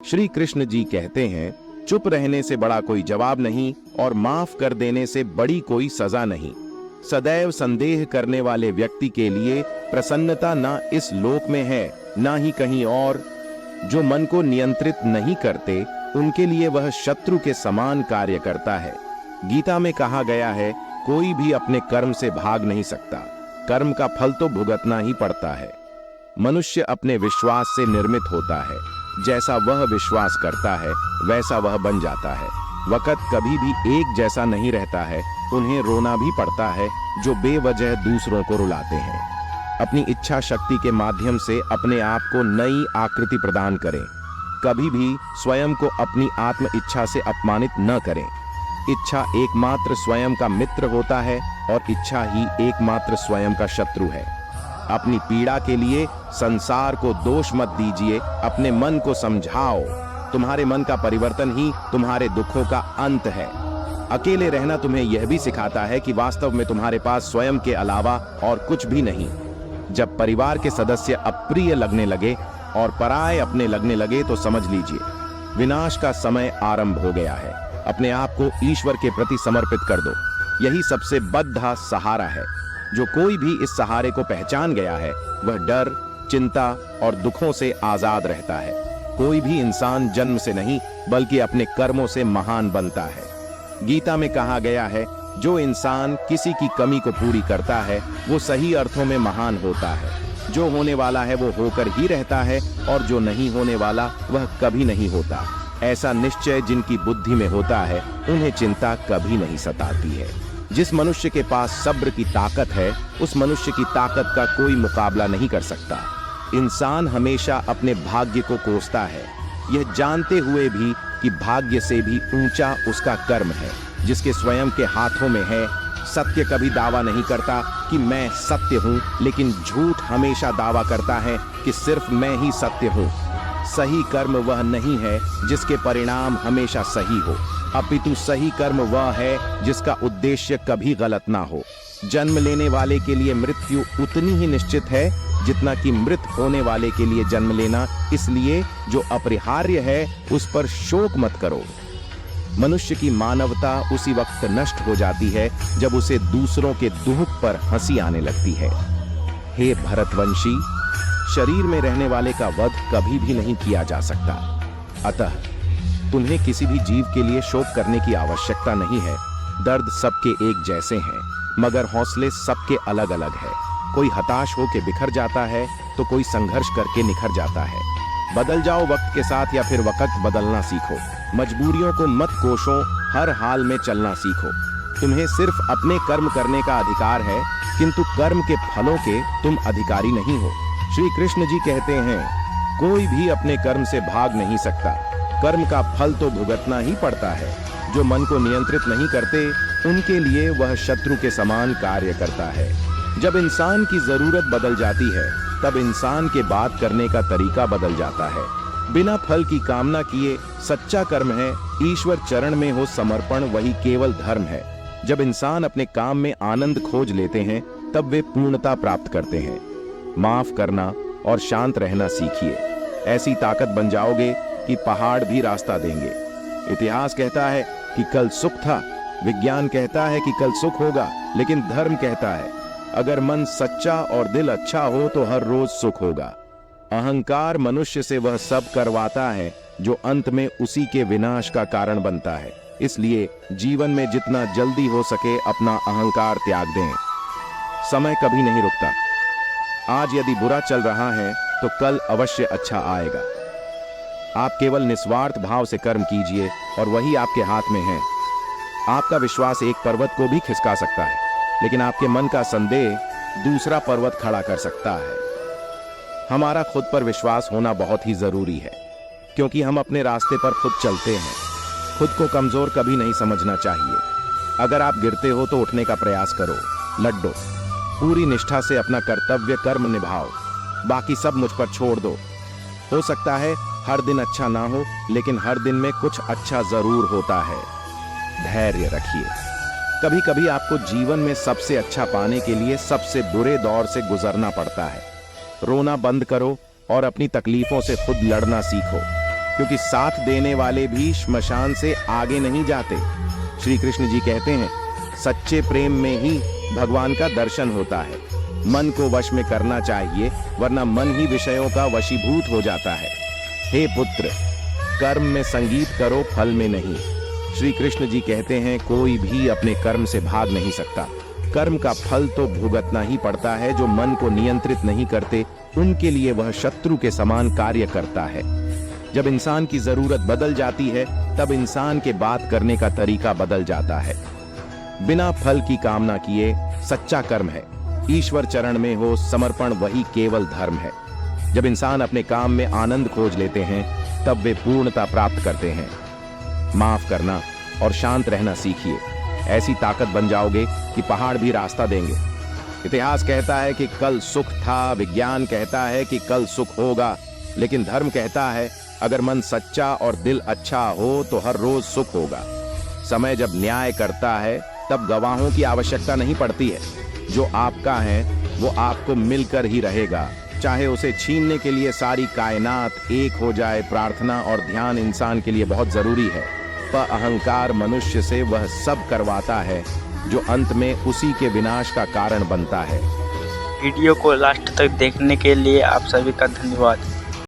श्री कृष्ण जी कहते हैं, चुप रहने से बड़ा कोई जवाब नहीं और माफ कर देने से बड़ी कोई सजा नहीं। सदैव संदेह करने वाले व्यक्ति के लिए प्रसन्नता ना इस लोक में है ना ही कहीं और। जो मन को नियंत्रित नहीं करते उनके लिए वह शत्रु के समान कार्य करता है। गीता में कहा गया है, कोई भी अपने कर्म से भाग नहीं सकता, कर्म का फल तो भुगतना ही पड़ता है। मनुष्य अपने विश्वास से निर्मित होता है, जैसा वह विश्वास करता है वैसा वह बन जाता है। वक़्त कभी भी एक जैसा नहीं रहता है, उन्हें रोना भी पड़ता है जो बेवजह दूसरों को रुलाते हैं। अपनी इच्छा शक्ति के माध्यम से अपने आप को नई आकृति प्रदान करें। कभी भी स्वयं को अपनी आत्म इच्छा से अपमानित न करें। इच्छा एकमात्र स्वयं का मित्र होता है और इच्छा ही एकमात्र स्वयं का शत्रु है। अपनी पीड़ा के लिए संसार को दोष मत दीजिए, अपने मन को समझाओ। तुम्हारे मन का परिवर्तन ही तुम्हारे दुखों का अंत है। अकेले रहना तुम्हें यह भी सिखाता है कि वास्तव में तुम्हारे पास स्वयं के अलावा और कुछ भी नहीं। जब परिवार के सदस्य अप्रिय लगने लगे और पराये अपने लगने लगे तो समझ लीजिए विनाश का समय आरंभ हो गया है। अपने आप को ईश्वर के प्रति समर्पित कर दो, यही सबसे बद्धा सहारा है। जो कोई भी इस सहारे को पहचान गया है वह डर, चिंता और दुखों से आजाद रहता है। कोई भी इंसान जन्म से नहीं बल्कि अपने कर्मों से महान बनता है। गीता में कहा गया है, जो इंसान किसी की कमी को पूरी करता है वो सही अर्थों में महान होता है। जो होने वाला है वो होकर ही रहता है और जो नहीं होने वाला वह कभी नहीं होता। ऐसा निश्चय जिनकी बुद्धि में होता है उन्हें चिंता कभी नहीं सताती है। जिस मनुष्य के पास सब्र की ताकत है उस मनुष्य की ताकत का कोई मुकाबला नहीं कर सकता। इंसान हमेशा अपने भाग्य को कोसता है, यह जानते हुए भी कि भाग्य से भी ऊंचा उसका कर्म है जिसके स्वयं के हाथों में है। सत्य कभी दावा नहीं करता कि मैं सत्य हूँ, लेकिन झूठ हमेशा दावा करता है कि सिर्फ मैं ही सत्य हूँ। सही कर्म वह नहीं है जिसके परिणाम हमेशा सही हो, अपितु सही कर्म वह है जिसका उद्देश्य कभी गलत ना हो। जन्म लेने वाले के लिए मृत्यु उतनी ही निश्चित है जितना कि मृत होने वाले के लिए जन्म लेना। इसलिए जो अपरिहार्य है उस पर शोक मत करो। मनुष्य की मानवता उसी वक्त नष्ट हो जाती है जब उसे दूसरों के दुख पर हंसी आने लगती है। हे भरतवंशी, शरीर में रहने वाले का वध कभी भी नहीं किया जा सकता, अतः तुम्हें किसी भी जीव के लिए शोक करने की आवश्यकता नहीं है। दर्द सबके एक जैसे हैं, मगर हौसले सबके अलग अलग है। कोई हताश होकर बिखर जाता है तो कोई संघर्ष करके निखर जाता है। बदल जाओ वक्त के साथ या फिर वक्त बदलना सीखो। मजबूरियों को मत कोसो, हर हाल में चलना सीखो। तुम्हें सिर्फ अपने कर्म करने का अधिकार है, किंतु कर्म के फलों के तुम अधिकारी नहीं हो। श्री कृष्ण जी कहते हैं, कोई भी अपने कर्म से भाग नहीं सकता, कर्म का फल तो भुगतना ही पड़ता है। जो मन को नियंत्रित नहीं करते उनके लिए वह शत्रु के समान कार्य करता है। जब इंसान की जरूरत बदल जाती है तब इंसान के बात करने का तरीका बदल जाता है। बिना फल की कामना किए सच्चा कर्म है। ईश्वर चरण में हो समर्पण वही केवल धर्म है। जब इंसान अपने काम में आनंद खोज लेते हैं तब वे पूर्णता प्राप्त करते हैं। माफ करना और शांत रहना सीखिए, ऐसी ताकत बन जाओगे कि पहाड़ भी रास्ता देंगे। इतिहास कहता है कि कल सुख था, विज्ञान कहता है कि कल सुख होगा, लेकिन धर्म कहता है अगर मन सच्चा और दिल अच्छा हो तो हर रोज सुख होगा। अहंकार मनुष्य से वह सब करवाता है जो अंत में उसी के विनाश का कारण बनता है। इसलिए जीवन में जितना जल्दी हो सके अपना अहंकार त्याग दें। समय कभी नहीं रुकता। आज यदि बुरा चल रहा है तो कल अवश्य अच्छा आएगा। आप केवल निस्वार्थ भाव से कर्म कीजिए और वही आपके हाथ में है। आपका विश्वास एक पर्वत को भी खिसका सकता है, लेकिन आपके मन का संदेह दूसरा पर्वत खड़ा कर सकता है। हमारा खुद पर विश्वास होना बहुत ही जरूरी है, क्योंकि हम अपने रास्ते पर खुद चलते हैं। खुद को कमजोर कभी नहीं समझना चाहिए। अगर आप गिरते हो तो उठने का प्रयास करो, लड्डो, पूरी निष्ठा से अपना कर्तव्य कर्म निभाओ, बाकी सब मुझ पर छोड़ दो। हो सकता है हर दिन अच्छा ना हो, लेकिन हर दिन में कुछ अच्छा जरूर होता है। धैर्य रखिए। कभी कभी आपको जीवन में सबसे अच्छा पाने के लिए सबसे बुरे दौर से गुजरना पड़ता है। रोना बंद करो और अपनी तकलीफों से खुद लड़ना सीखो। क्योंकि साथ देने वाले भी श्मशान से आगे नहीं जाते। श्री कृष्ण जी कहते हैं, सच्चे प्रेम में ही भगवान का दर्शन होता है। मन को वश में करना चाहिए, वरना मन ही विषयों का वशीभूत हो जाता है। हे पुत्र, कर्म में संगीत करो, फल में नहीं। श्री कृष्ण जी कहते हैं, कोई भी अपने कर्म से भाग नहीं सकता। कर्म का फल तो भुगतना ही पड़ता है। जो मन को नियंत्रित नहीं करते, उनके लिए वह शत्रु के समान कार्य करता है। जब इंसान की जरूरत बदल जाती है, तब इंसान के बात करने का तरीका बदल जाता है। बिना फल की कामना किए सच्चा कर्म है। ईश्वर चरण में हो समर्पण, वही केवल धर्म है। जब इंसान अपने काम में आनंद खोज लेते हैं, तब वे पूर्णता प्राप्त करते हैं। माफ करना और शांत रहना सीखिए। ऐसी ताकत बन जाओगे कि पहाड़ भी रास्ता देंगे। इतिहास कहता है कि कल सुख था, विज्ञान कहता है कि कल सुख होगा, लेकिन धर्म कहता है अगर मन सच्चा और दिल अच्छा हो तो हर रोज सुख होगा। समय जब न्याय करता है, तब गवाहों की आवश्यकता नहीं पड़ती है। जो आपका है वो आपको मिलकर ही रहेगा, चाहे उसे छीनने के लिए सारी कायनात एक हो जाए। प्रार्थना और ध्यान इंसान के लिए बहुत जरूरी है, पर अहंकार मनुष्य से वह सब करवाता है जो अंत में उसी के विनाश का कारण बनता है। वीडियो को लास्ट तक देखने के लिए आप सभी का धन्यवाद।